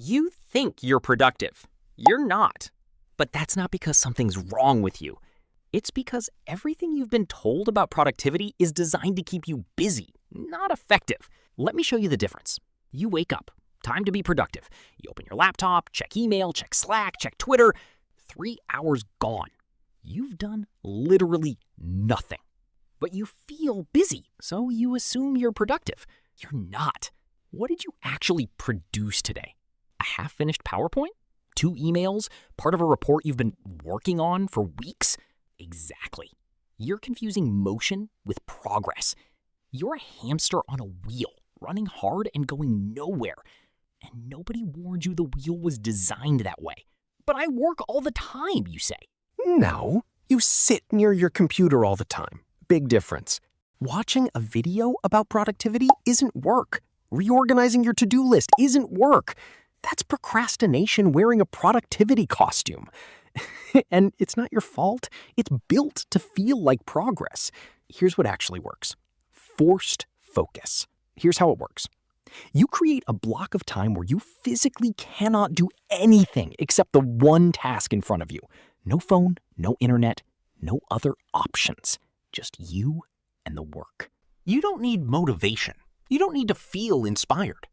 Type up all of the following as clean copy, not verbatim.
You think you're productive. You're not. But that's not because something's wrong with you. It's because everything you've been told about productivity is designed to keep you busy, not effective. Let me show you the difference. You wake up. Time to be productive. You open your laptop, check email, check Slack, check Twitter. 3 hours gone. You've done literally nothing. But you feel busy, so you assume you're productive. You're not. What did you actually produce today? A half-finished PowerPoint? 2 emails? Part of a report you've been working on for weeks? Exactly. You're confusing motion with progress. You're a hamster on a wheel, running hard and going nowhere. And nobody warned you the wheel was designed that way. But I work all the time, you say. No, you sit near your computer all the time. Big difference. Watching a video about productivity isn't work. Reorganizing your to-do list isn't work. That's procrastination wearing a productivity costume. And it's not your fault. It's built to feel like progress. Here's what actually works. Forced focus. Here's how it works. You create a block of time where you physically cannot do anything except the one task in front of you. No phone, no internet, no other options. Just you and the work. You don't need motivation. You don't need to feel inspired.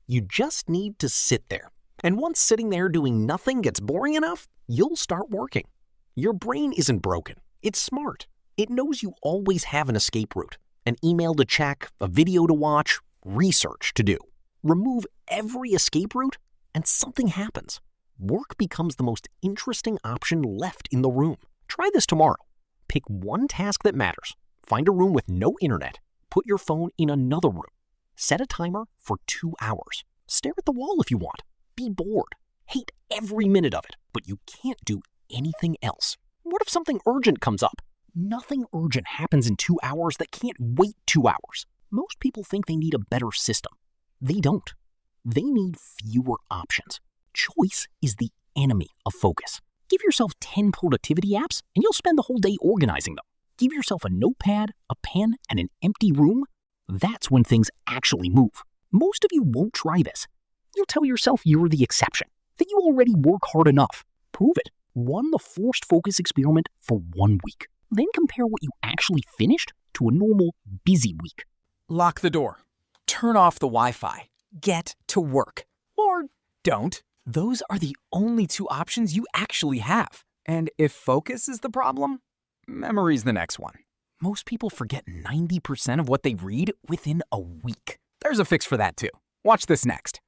You just need to sit there. And once sitting there doing nothing gets boring enough, you'll start working. Your brain isn't broken. It's smart. It knows you always have an escape route, an email to check, a video to watch, research to do. Remove every escape route and something happens. Work becomes the most interesting option left in the room. Try this tomorrow. Pick one task that matters. Find a room with no internet. Put your phone in another room. Set a timer for 2 hours. Stare at the wall if you want. Be bored. Hate every minute of it, but you can't do anything else. What if something urgent comes up? Nothing urgent happens in 2 hours that can't wait 2 hours. Most people think they need a better system. They don't. They need fewer options. Choice is the enemy of focus. Give yourself 10 productivity apps and you'll spend the whole day organizing them. Give yourself a notepad, a pen, and an empty room. That's when things actually move. Most of you won't try this. You'll tell yourself you're the exception, that you already work hard enough. Prove it. Run the forced focus experiment for 1 week. Then compare what you actually finished to a normal busy week. Lock the door. Turn off the Wi-Fi. Get to work. Or don't. Those are the only 2 options you actually have. And if focus is the problem, memory's the next one. Most people forget 90% of what they read within a week. There's a fix for that too. Watch this next.